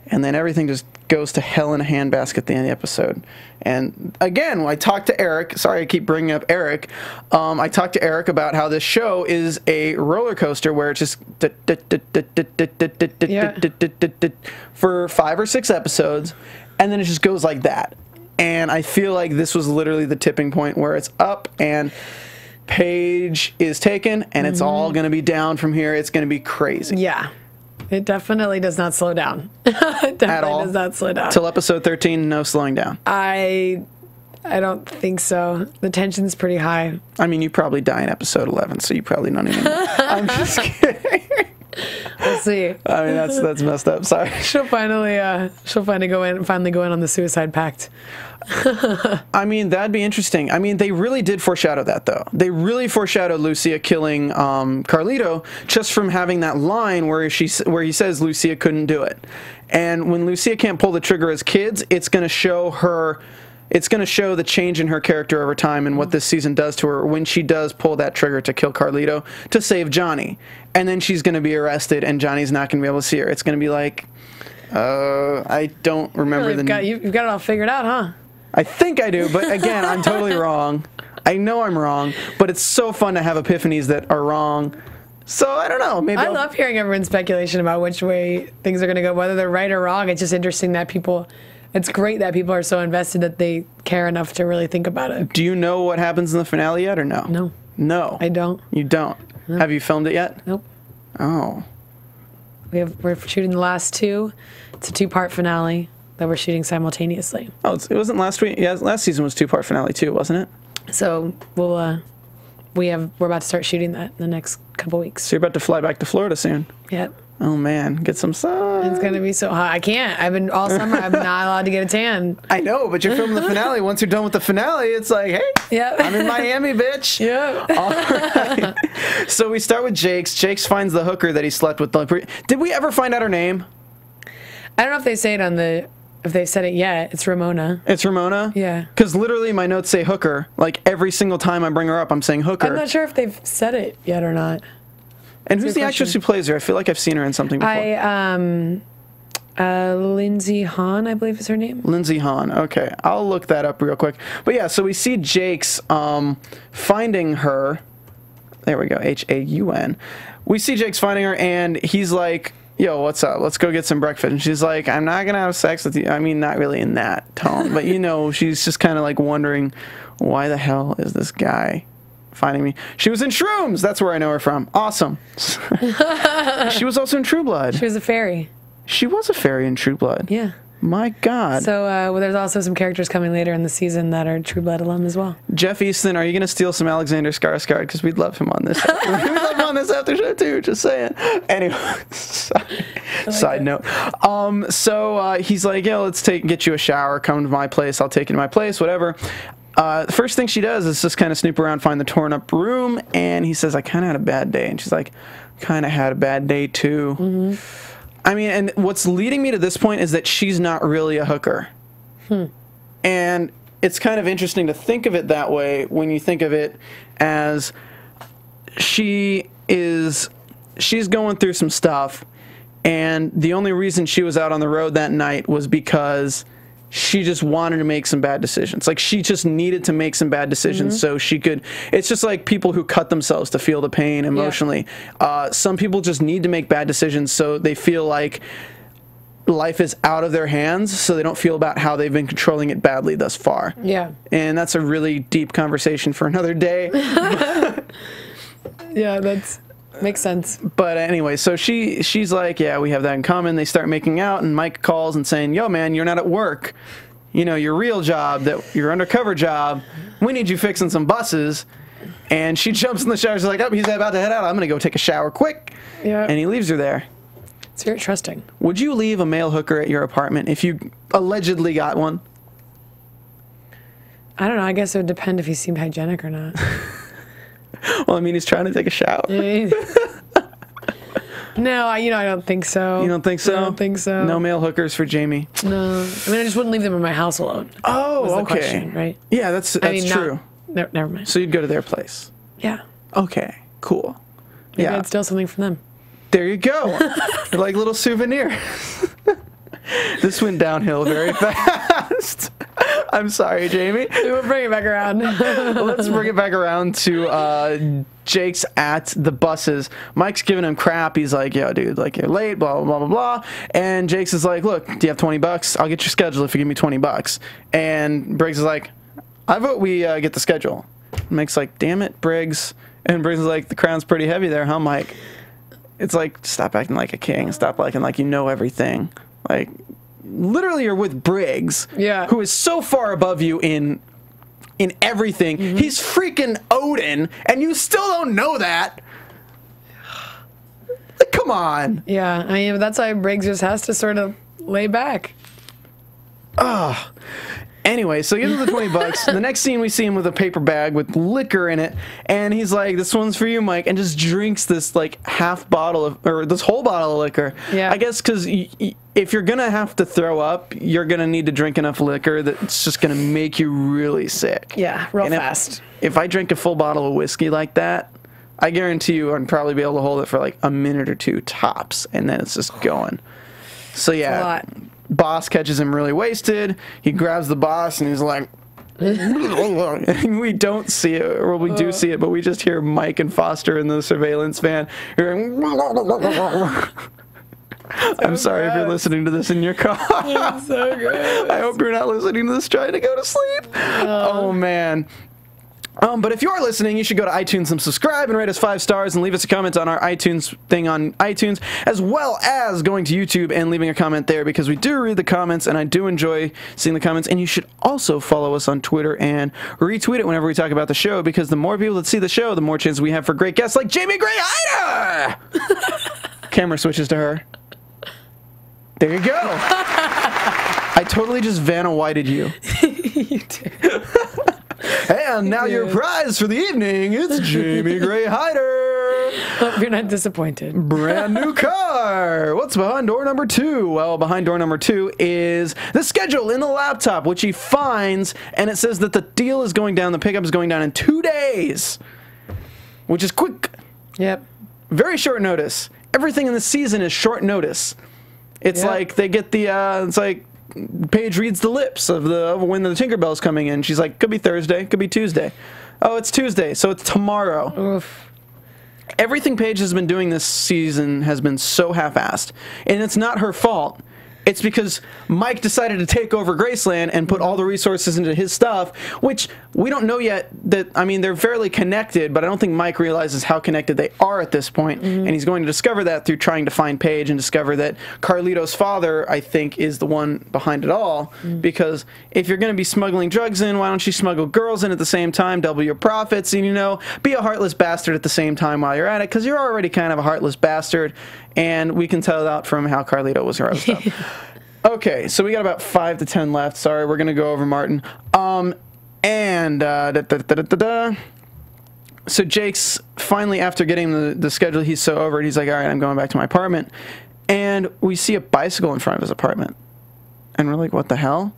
and then everything just goes to hell in a handbasket at the end of the episode. And again, when I talked to Eric, sorry I keep bringing up Eric, I talked to Eric about how this show is a roller coaster where it's just for 5 or 6 episodes, and then it just goes like that. And I feel like this was literally the tipping point where it's up and Paige is taken, and it's all going to be down from here. It's going to be crazy. Yeah. It definitely does not slow down. It definitely does not slow down. Till episode 13, no slowing down. I don't think so. The tension's pretty high. I mean, you probably die in episode 11, so you probably don't even know. I'm just kidding. We'll see. I mean, that's messed up. Sorry. She'll finally go in on the suicide pact. I mean, that'd be interesting. I mean, they really did foreshadow that, though. They really foreshadowed Lucia killing Carlito just from having that line where he says Lucia couldn't do it. And when Lucia can't pull the trigger as kids, it's going to show her. It's going to show the change in her character over time and what this season does to her when she does pull that trigger to kill Carlito to save Johnny. And then she's going to be arrested, and Johnny's not going to be able to see her. It's going to be like, I don't remember you've got it all figured out, huh? I think I do, but again, I'm totally wrong. I know I'm wrong, but it's so fun to have epiphanies that are wrong. So I don't know. Maybe I love hearing everyone's speculation about which way things are going to go, whether they're right or wrong. It's just interesting that it's great that people are so invested that they care enough to really think about it. Do you know what happens in the finale yet, or no? No. No. I don't. You don't? No. Have you filmed it yet? Nope. Oh. We're shooting the last 2. It's a 2-part finale that we're shooting simultaneously. Oh, it wasn't last week? Yeah, last season was 2-part finale too, wasn't it? So we're about to start shooting that in the next couple weeks. So you're about to fly back to Florida soon? Yep. Oh man, get some sun. It's gonna be so hot. I can't. All summer I'm not allowed to get a tan. I know, but you're filming the finale. Once you're done with the finale, it's like, hey, yep. I'm in Miami, bitch. Yep. All right. So we start with Jake's. Jake's finds the hooker that he slept with. Did we ever find out her name? I don't know if they say it if they've said it yet. It's Ramona. It's Ramona? Yeah. Because literally my notes say hooker. Like every single time I bring her up, I'm saying hooker. I'm not sure if they've said it yet or not. And who's the actress who plays her? I feel like I've seen her in something before. Lindsay Hahn, I believe is her name. Lindsay Hahn. Okay. I'll look that up real quick. But yeah, so we see Jake's finding her. There we go. Haun. We see Jake's finding her, and he's like, yo, what's up? Let's go get some breakfast. And she's like, I'm not going to have sex with you. I mean, not really in that tone. But, she's just kind of like wondering, why the hell is this guy finding me? She was in Shrooms. That's where I know her from. Awesome. She was also in True Blood. She was a fairy. She was a fairy in True Blood. Yeah. My God. So there's also some characters coming later in the season that are True Blood alum as well. Jeff Eastin, are you going to steal some Alexander Skarsgård? Because we'd love him on this. We'd love him on this after show too. Just saying. Anyway, side note. So he's like, yeah, let's get you a shower. Come to my place. I'll take you to my place. Whatever. The first thing she does is just kind of snoop around, find the torn up room, and he says, I kind of had a bad day. And she's like, kind of had a bad day too. Mm-hmm. I mean, and what's leading me to this point is that she's not really a hooker. And it's kind of interesting to think of it that way when you think of it as she's going through some stuff, And the only reason she was out on the road that night was because she just wanted to make some bad decisions. Like, she just needed to make some bad decisions so she could... It's just like people who cut themselves to feel the pain emotionally. Yeah. Some people just need to make bad decisions so they feel like life is out of their hands, so they don't feel about how they've been controlling it badly thus far. Yeah. And that's a really deep conversation for another day. Yeah, that's... Makes sense. But anyway, so she's like, yeah, we have that in common. They start making out, and Mike calls and saying, yo, man, you're not at work. You know, your real job, your undercover job, we need you fixing some buses. And she jumps in the shower. She's like, oh, he's about to head out. I'm going to go take a shower quick. Yeah. And he leaves her there. It's very trusting. Would you leave a male hooker at your apartment if you allegedly got one? I don't know. I guess it would depend if he seemed hygienic or not. Well, I mean, he's trying to take a shower. No, I don't think so. You don't think so? I don't think so. No male hookers for Jamie. No. I mean, I just wouldn't leave them in my house alone. Oh, okay. Question, right? Yeah, that's true. Never mind. So you'd go to their place. Yeah. Okay, cool. Maybe I'd steal something from them. There you go. They're like little souvenirs. This went downhill very fast. I'm sorry, Jamie. We'll bring it back around. Let's bring it back around to Jake's at the buses. Mike's giving him crap. He's like, yo, dude, like, you're late, blah, blah, blah, blah, blah. And Jake's is like, look, do you have $20? I'll get your schedule if you give me $20. And Briggs is like, I vote we get the schedule. Mike's like, damn it, Briggs. And Briggs is like, the crown's pretty heavy there, huh, Mike? It's like, stop acting like a king. Stop acting like you know everything. Like, literally you're with Briggs, who is so far above you in everything. He's freaking Odin, and you still don't know that. Like, come on. Yeah, I mean, that's why Briggs just has to sort of lay back. Ugh. Anyway, so he gives him the $20. The next scene, we see him with a paper bag with liquor in it, and he's like, "This one's for you, Mike," and just drinks this like half bottle or this whole bottle of liquor. Yeah. I guess because if you're gonna have to throw up, you're gonna need to drink enough liquor that's just gonna make you really sick. Yeah, real fast. If I drink a full bottle of whiskey like that, I guarantee you I'd probably be able to hold it for like a minute or two tops, and then it's just going. So yeah. That's a lot. Boss catches him really wasted. He grabs the boss and he's like, we don't see it, or we do see it, but we just hear Mike and Foster in the surveillance van. I'm sorry if you're listening to this in your car. It's so good. I hope you're not listening to this trying to go to sleep. Oh man. But if you are listening, you should go to iTunes and subscribe and rate us 5 stars and leave us a comment on our iTunes thing on iTunes, as well as going to YouTube and leaving a comment there, because we do read the comments and I do enjoy seeing the comments. And you should also follow us on Twitter and retweet it whenever we talk about the show, because the more people that see the show, the more chance we have for great guests like Jamie Gray Hyder. Camera switches to her. There you go. I totally just Vanna Whited you. You did. And now your prize for the evening is Jamie Gray Hyder. Hope you're not disappointed. Brand new car. What's behind door number 2? Well, behind door number 2 is the schedule in the laptop, which he finds, and it says that the deal is going down, the pickup is going down in 2 days, which is quick. Yep. Very short notice. Everything in the season is short notice. It's like they get the, it's like, Paige reads the lips of when the Tinkerbell's coming in. She's like, could be Thursday, could be Tuesday. Oh, it's Tuesday, so it's tomorrow. Oof. Everything Paige has been doing this season has been so half-assed. And it's not her fault. It's because Mike decided to take over Graceland and put all the resources into his stuff, which we don't know yet. That, I mean, they're fairly connected, but I don't think Mike realizes how connected they are at this point. And he's going to discover that through trying to find Paige and discover that Carlito's father, I think, is the one behind it all. Because if you're going to be smuggling drugs in, why don't you smuggle girls in at the same time, double your profits, and, you know, be a heartless bastard at the same time while you're at it, because you're already kind of a heartless bastard. And we can tell that from how Carlito was roasted up. Okay, so we got about 5 to 10 left. Sorry, we're going to go over Martin. So Jake's finally, after getting the schedule, he's so over it, he's like, all right, I'm going back to my apartment. And we see a bicycle in front of his apartment. And we're like, what the hell?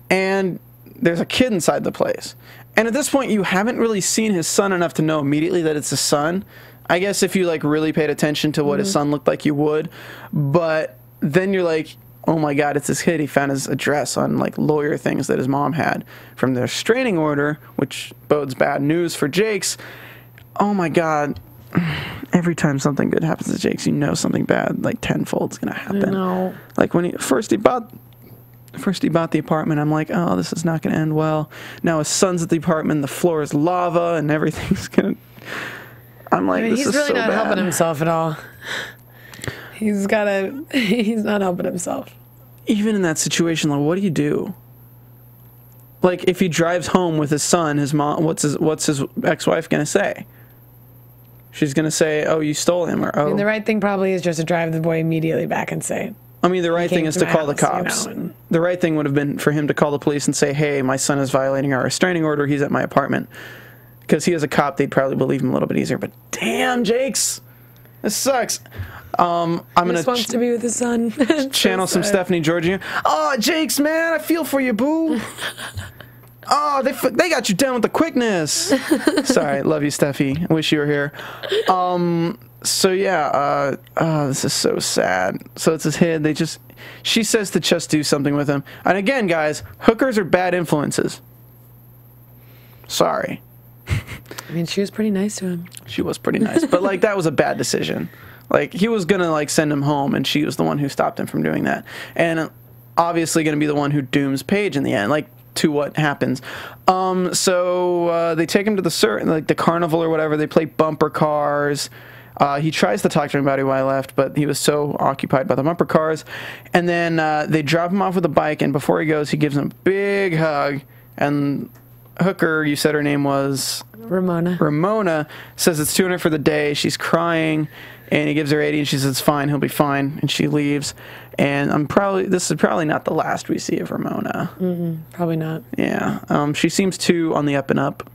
And there's a kid inside the place. And at this point, you haven't really seen his son enough to know immediately that it's his son. I guess if you like really paid attention to what his son looked like, you would. But then you're like, oh my God, it's this kid. He found his address on like lawyer things that his mom had from the restraining order, which bodes bad news for Jake's. Oh my God. Every time something good happens to Jake's, you know something bad, like tenfold, is going to happen. No. Like when he bought the apartment, I'm like, oh, this is not going to end well. Now his son's at the apartment, the floor is lava, and everything's going to... I'm like, this he's is really so not bad. helping himself at all. He's not helping himself. Even in that situation, like, what do you do? Like, if he drives home with his son, his mom, what's his ex-wife gonna say? She's gonna say, "Oh, you stole him," or "Oh." I mean, the right thing probably is just to drive the boy immediately back and say. I mean, the right thing is to call the house, cops. you know, The right thing would have been for him to call the police and say, "Hey, my son is violating our restraining order. He's at my apartment." Because he is a cop, they'd probably believe him a little bit easier. But damn, Jake's, this sucks. I'm gonna wants to be with his son. channel some Stephanie Georgie. Oh, Jake's, man, I feel for you, boo. Oh, they got you down with the quickness. Sorry, love you, Steffi. I wish you were here. So yeah, this is so sad. So it's his kid. She says to just do something with him. And again, guys, hookers are bad influences. Sorry. I mean, she was pretty nice to him. She was pretty nice, but like that was a bad decision. Like he was gonna like send him home, and she was the one who stopped him from doing that, and obviously gonna be the one who dooms Paige in the end. Like to what happens. So they take him to the carnival or whatever. They play bumper cars. He tries to talk to him about it while I left, but he was so occupied by the bumper cars. And then they drop him off with a bike, and before he goes, he gives him a big hug. And hooker, you said her name was Ramona. Ramona says it's 200 for the day. She's crying, and he gives her 80, and she says it's fine, he'll be fine, and she leaves. And this is probably not the last we see of Ramona. Probably not. Yeah, she seems too on the up and up.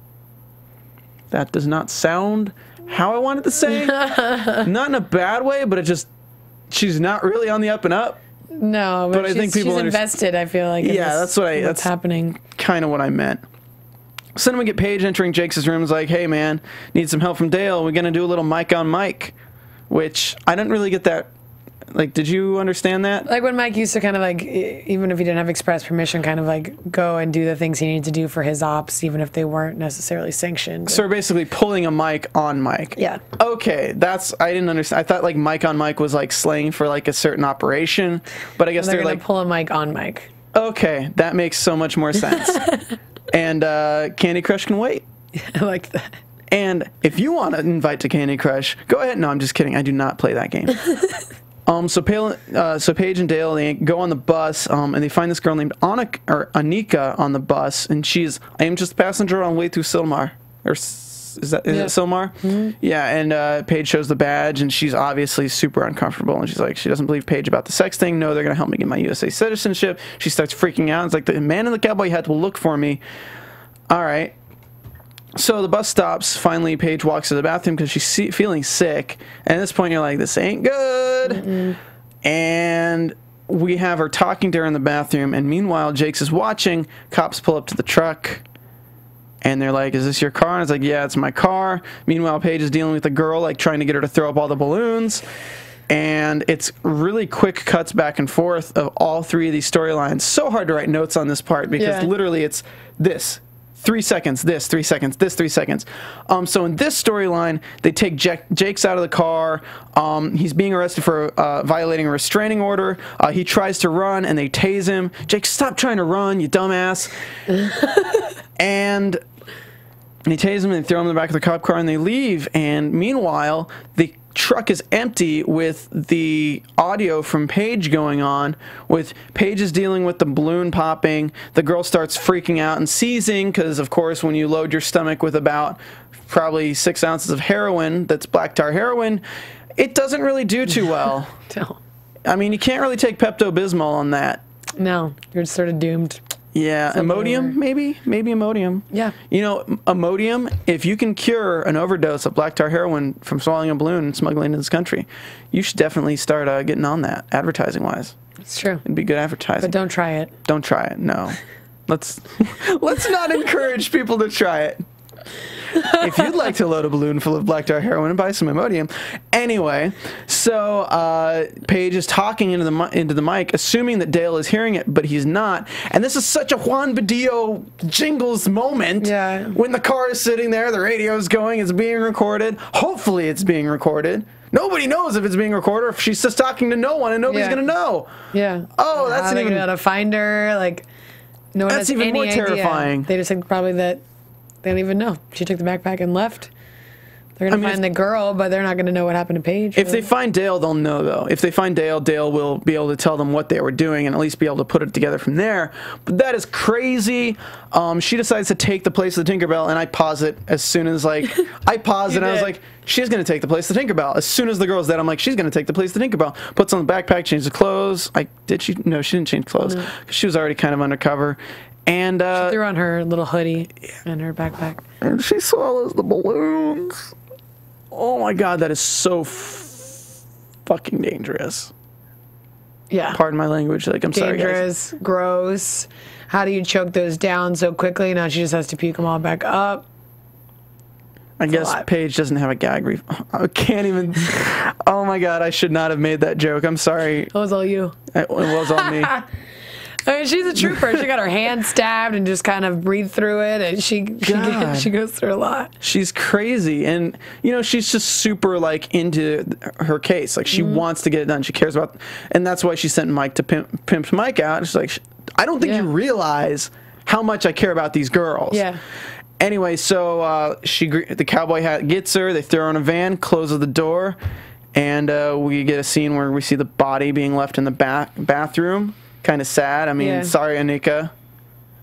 That does not sound how I wanted to say. Not in a bad way, but she's not really on the up and up. No, but I think people she's invested. I feel like. That's happening. Kind of what I meant. So then we get Paige entering Jake's room. Is like, hey man, need some help from Dale. We're gonna do a little Mike on Mike, which I didn't really get that. Like, did you understand that? Like when Mike used to kind of like, even if he didn't have express permission, kind of like go and do the things he needed to do for his ops, even if they weren't necessarily sanctioned. So we're basically pulling a Mike on Mike. Yeah. Okay, I didn't understand. I thought like Mike on Mike was like slang for like a certain operation, but I guess they're like pull a Mike on Mike. Okay, that makes so much more sense. And Candy Crush can wait. I like that. And if you want to invite to Candy Crush, go ahead. No, I'm just kidding. I do not play that game. So Paige and Dale, they go on the bus, and they find this girl named Anika on the bus, and I am just a passenger on way to Silmar. Or is it Silmar? Mm-hmm. Yeah, and Paige shows the badge, and she's obviously super uncomfortable, and she's like, she doesn't believe Paige about the sex thing. No, they're going to help me get my USA citizenship. She starts freaking out. It's like, the man in the cowboy hat will look for me. All right. So the bus stops. Finally, Paige walks to the bathroom because she's feeling sick. And at this point, you're like, this ain't good. Mm-hmm. And we have her talking to her in the bathroom. And meanwhile, Jake's is watching. Cops pull up to the truck. And they're like, is this your car? And it's like, yeah, it's my car. Meanwhile, Paige is dealing with the girl, like trying to get her to throw up all the balloons. And it's really quick cuts back and forth of all three of these storylines. So hard to write notes on this part because literally it's this. 3 seconds, this, 3 seconds, this, 3 seconds. So in this storyline, they take Jake's out of the car. He's being arrested for violating a restraining order. He tries to run, and they tase him. Jake, stop trying to run, you dumbass. And they tase him and throw him in the back of the cop car, and they leave. And meanwhile, the truck is empty with the audio from Paige going on, with Paige is dealing with the balloon popping. The girl starts freaking out and seizing because, of course, when you load your stomach with about probably 6 ounces of heroin, that's black tar heroin, it doesn't really do too well. No. I mean, you can't really take Pepto-Bismol on that. No, you're sort of doomed. Yeah, Imodium, maybe Imodium. Yeah. You know, Imodium, if you can cure an overdose of black tar heroin from swallowing a balloon and smuggling it into this country, you should definitely start getting on that, advertising-wise. It's true. It'd be good advertising. But don't try it. Don't try it, no. Let's not encourage people to try it. if you'd like to load a balloon full of black tar heroin and buy some Imodium. Anyway, so Paige is talking into the mic, assuming that Dale is hearing it, but he's not. And this is such a Juan Badillo Jingles moment. Yeah. When the car is sitting there, the radio is going, it's being recorded. Hopefully it's being recorded. Nobody knows if it's being recorded or if she's just talking to no one and nobody's going to know. Yeah. Oh, that's how an they even... gonna be able to find her, like, no one That's has even any more idea. terrifying. They just think probably that they don't even know. She took the backpack and left. They're going to find the girl, but they're not going to know what happened to Paige. If they find Dale, they'll know, though. If they find Dale, Dale will be able to tell them what they were doing and at least be able to put it together from there. But that is crazy. She decides to take the place of the Tinkerbell, and I pause it as soon as, like, I paused it, and I was like, she's going to take the place of the Tinkerbell. As soon as the girl's dead, I'm like, she's going to take the place of the Tinkerbell. Puts on the backpack, changes the clothes. Did she? No, she didn't change clothes. No. She was already kind of undercover. And she threw on her little hoodie and her backpack. And she swallows the balloons. Oh my God, that is so fucking dangerous. Yeah. Pardon my language. Like, I'm sorry, guys. Dangerous, gross. How do you choke those down so quickly? Now she just has to puke them all back up. I guess Paige doesn't have a gag I can't even. Oh my God, I should not have made that joke. I'm sorry. It was all you. It was all me. I mean, she's a trooper. She got her hand stabbed and just kind of breathed through it, and she goes through a lot. She's crazy, and you know she's just super like into her case. Like she wants to get it done. She cares about, and that's why she sent Mike to pimp Mike out. She's like, I don't think you realize how much I care about these girls. Yeah. Anyway, so the cowboy hat gets her. They throw her in a van, closes the door, and we get a scene where we see the body being left in the bathroom. Kind of sad. I mean, sorry, Anika.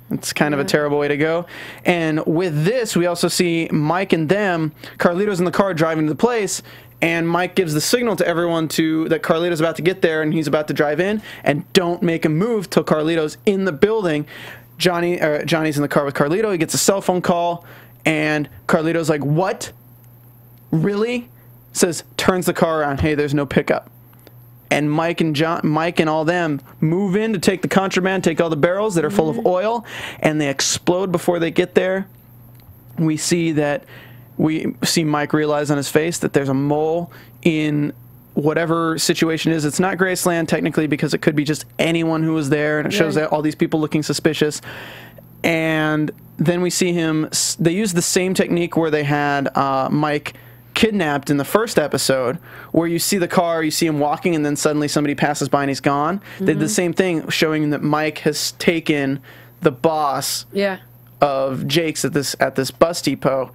It's kind of a terrible way to go. And with this, we also see Mike and them. Carlito's in the car driving to the place, and Mike gives the signal to everyone that Carlito's about to get there, and he's about to drive in. And don't make a move till Carlito's in the building. Johnny's in the car with Carlito. He gets a cell phone call, and Carlito's like, "What? Really?" Turns the car around. Hey, there's no pickup. And Mike and all them move in to take the contraband, take all the barrels that are full of oil, and they explode before they get there. We see Mike realize on his face that there's a mole in whatever situation is. It's not Graceland technically because it could be just anyone who was there, and it shows all these people looking suspicious. And then we see him. They use the same technique where they had Mike kidnapped in the first episode, where you see the car, you see him walking, and then suddenly somebody passes by and he's gone. They did the same thing, showing that Mike has taken the boss of Jake's at this bus depot,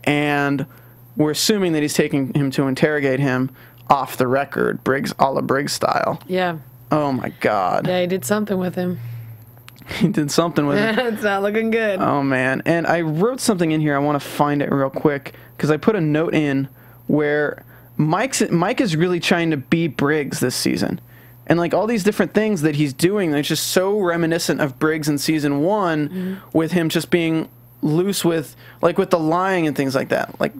and we're assuming that he's taking him to interrogate him off the record, a la Briggs style. Yeah. Oh my God. Yeah, he did something with him. He did something with him. It's not looking good. Oh man. And I wrote something in here. I want to find it real quick because I put a note in where Mike is really trying to be Briggs this season. And like all these different things that he's doing, they're just so reminiscent of Briggs in season 1 with him just being loose with the lying and things like that. Like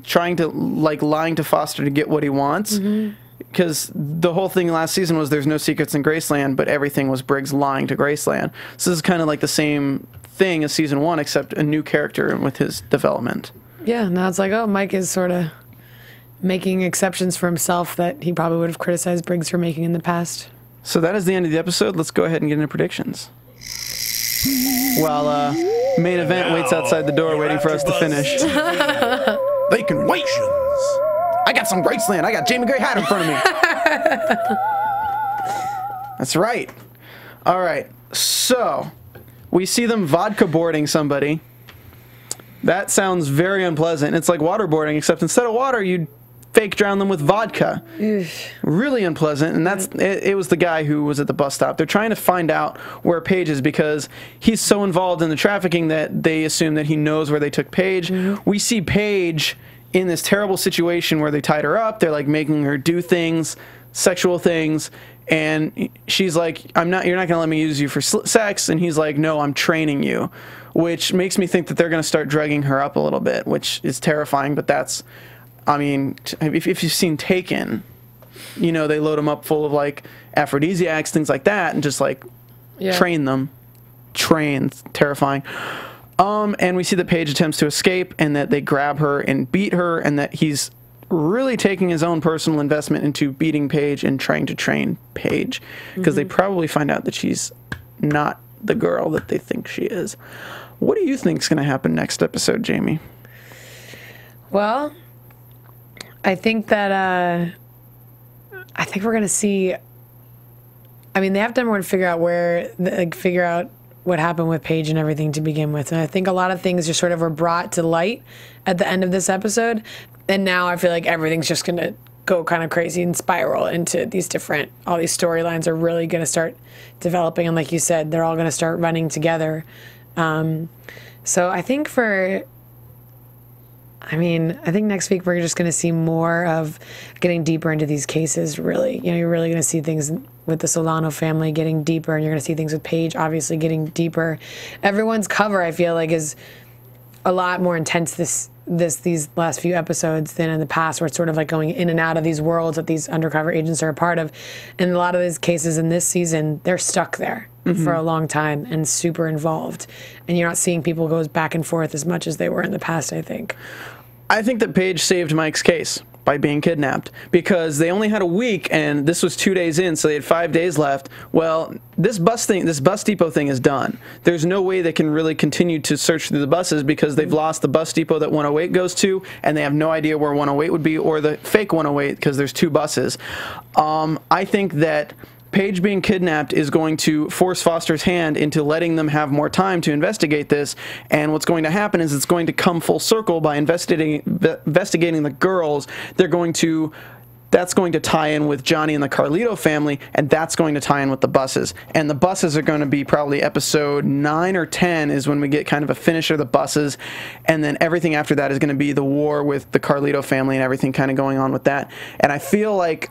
lying to Foster to get what he wants. Because the whole thing last season was there's no secrets in Graceland, but everything was Briggs lying to Graceland. So this is kind of like the same thing as season 1, except a new character with his development. Yeah, now it's like, oh, Mike is sort of making exceptions for himself that he probably would have criticized Briggs for making in the past. So that is the end of the episode. Let's go ahead and get into predictions. While main event waits outside the door waiting for us to finish. They can wait. I got some Graceland. I got Jamie Gray Hyder in front of me. That's right. All right. So we see them vodka boarding somebody. That sounds very unpleasant. It's like waterboarding, except instead of water, you'd fake drown them with vodka. Really unpleasant. And it was the guy who was at the bus stop. They're trying to find out where Paige is because he's so involved in the trafficking that they assume that he knows where they took Paige. We see Paige in this terrible situation where they tied her up. They're like making her do things, sexual things, and she's like, you're not going to let me use you for sex. And he's like, no, I'm training you, which makes me think that they're going to start drugging her up a little bit, which is terrifying. But if you've seen Taken, you know, they load them up full of like aphrodisiacs, things like that, and just like train them. Terrifying. And we see that Paige attempts to escape, and that they grab her and beat her, and that he's really taking his own personal investment into beating Paige and trying to train Paige, because they probably find out that she's not the girl that they think she is. What do you think is going to happen next episode, Jamie? Well, I think that I think we're going to see. I mean, they have to number one figure out what happened with Paige and everything to begin with. And I think a lot of things just sort of were brought to light at the end of this episode. And now I feel like everything's just going to go kind of crazy and spiral into all these storylines are really going to start developing. And like you said, they're all going to start running together. So I think I think next week we're just going to see more of getting deeper into these cases, really. You know, you're really going to see things with the Solano family getting deeper, and you're going to see things with Paige obviously getting deeper. Everyone's cover, I feel like, is a lot more intense these last few episodes than in the past, where it's sort of like going in and out of these worlds that these undercover agents are a part of. And a lot of these cases in this season, they're stuck there for a long time and super involved. And you're not seeing people go back and forth as much as they were in the past, I think. I think that Paige saved Mike's case by being kidnapped, because they only had a week, and this was 2 days in, so they had 5 days left. Well, this bus depot thing is done. There's no way they can really continue to search through the buses, because they've lost the bus depot that 108 goes to, and they have no idea where 108 would be, or the fake 108, because there's 2 buses. I think that Paige being kidnapped is going to force Foster's hand into letting them have more time to investigate this, and what's going to happen is it's going to come full circle by investigating the girls. That's going to tie in with Johnny and the Carlito family, and that's going to tie in with the buses. And the buses are going to be probably episode 9 or 10 is when we get kind of a finish of the buses, and then everything after that is going to be the war with the Carlito family and everything kind of going on with that. And I feel like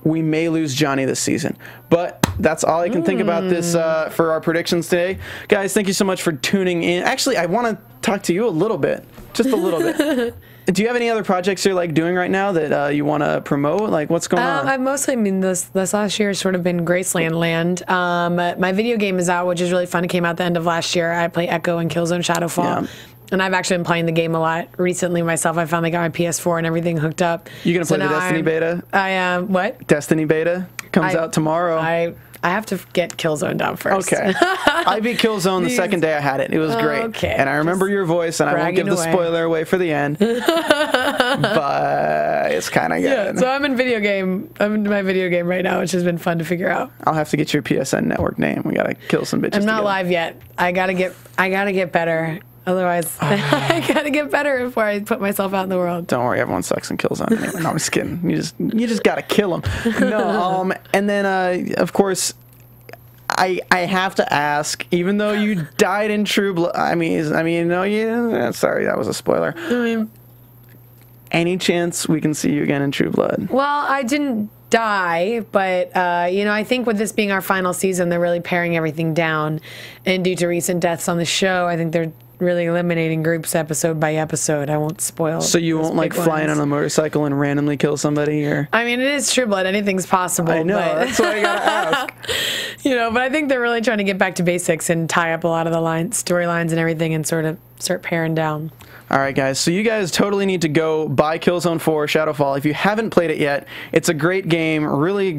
we may lose Johnny this season. But that's all I can think about this for our predictions today. Guys, thank you so much for tuning in. Actually, I want to talk to you a little bit. Just a little bit. Do you have any other projects you're doing right now that you want to promote? What's going on? I've mostly, this last year has sort of been Graceland land. My video game is out, which is really fun. It came out the end of last year. I play Echo and Killzone Shadowfall. Yeah. And I've actually been playing the game a lot recently myself. I finally got my PS4 and everything hooked up. You gonna play the Destiny beta? I am. What? Destiny beta comes out tomorrow. I have to get Killzone down first. Okay. I beat Killzone the second day I had it. It was great. Okay. And I remember your voice, and I won't give the spoiler away for the end. But it's kind of good. Yeah, so I'm in my video game right now, which has been fun to figure out. I'll have to get your PSN network name. We gotta kill some bitches. I'm not together. live yet. I gotta get better. Otherwise, I gotta get better before I put myself out in the world. Don't worry, everyone sucks and kills on me. No, I'm just kidding. You just gotta kill them. No, and then of course, I have to ask. Even though you died in True Blood, sorry, that was a spoiler. Any chance we can see you again in True Blood? Well, I didn't die, but I think with this being our final season, they're really paring everything down, and due to recent deaths on the show, I think they're really eliminating groups episode by episode. I won't spoil. So you won't fly in on a motorcycle and randomly kill somebody, or? I mean, it is True Blood. Anything's possible. I know. That's why I gotta ask. But I think they're really trying to get back to basics and tie up a lot of the storylines and everything, and sort of start paring down. All right, guys. So you guys totally need to go buy Killzone 4 Shadowfall. If you haven't played it yet, it's a great game. Really,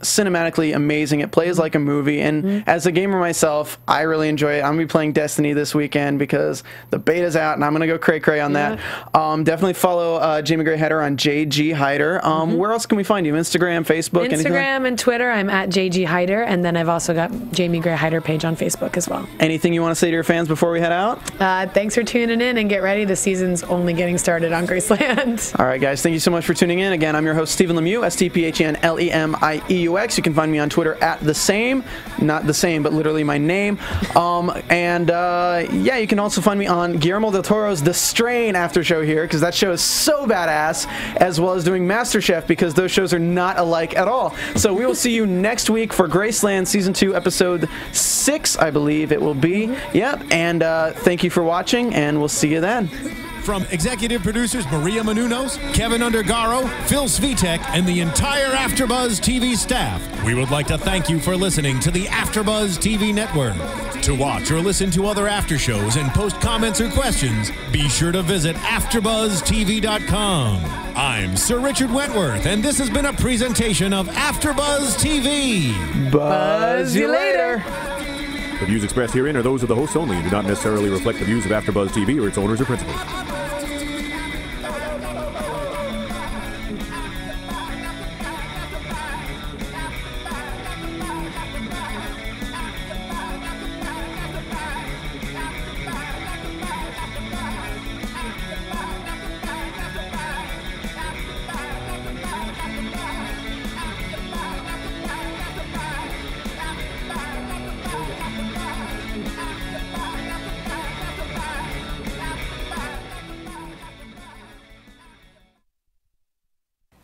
cinematically amazing. It plays like a movie, and as a gamer myself, I really enjoy it. I'm gonna be playing Destiny this weekend because the beta's out, and I'm gonna go cray on that. Definitely follow Jamie Gray Hyder on JG Hyder. Where else can we find you? Instagram, Facebook, Instagram and Twitter. I'm at JG Hyder, and then I've also got Jamie Gray Hyder page on Facebook as well. Anything you want to say to your fans before we head out? Thanks for tuning in, and get ready. The season's only getting started on Graceland. All right, guys. Thank you so much for tuning in. Again, I'm your host, Stephen Lemieux, STPHNLEMIEUX. You can find me on Twitter at the same, not the same, but literally my name. Yeah, you can also find me on Guillermo del Toro's The Strain after show here, because that show is so badass, as well as doing MasterChef, because those shows are not alike at all. So we will see you next week for Graceland Season 2, Episode 6, I believe it will be. Yep, and thank you for watching, and we'll see you then. From executive producers Maria Menounos, Kevin Undergaro, Phil Svitek, and the entire AfterBuzz TV staff, we would like to thank you for listening to the AfterBuzz TV network. To watch or listen to other after shows and post comments or questions, be sure to visit AfterBuzzTV.com. I'm Sir Richard Wentworth, and this has been a presentation of AfterBuzz TV. Buzz you later. The views expressed herein are those of the hosts only and do not necessarily reflect the views of AfterBuzz TV or its owners or principals.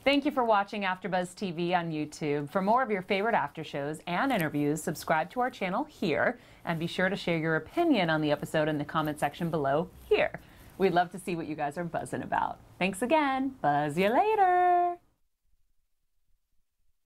Thank you for watching AfterBuzz TV on YouTube. For more of your favorite after shows and interviews, subscribe to our channel here, and be sure to share your opinion on the episode in the comment section below here. We'd love to see what you guys are buzzing about. Thanks again. Buzz you later.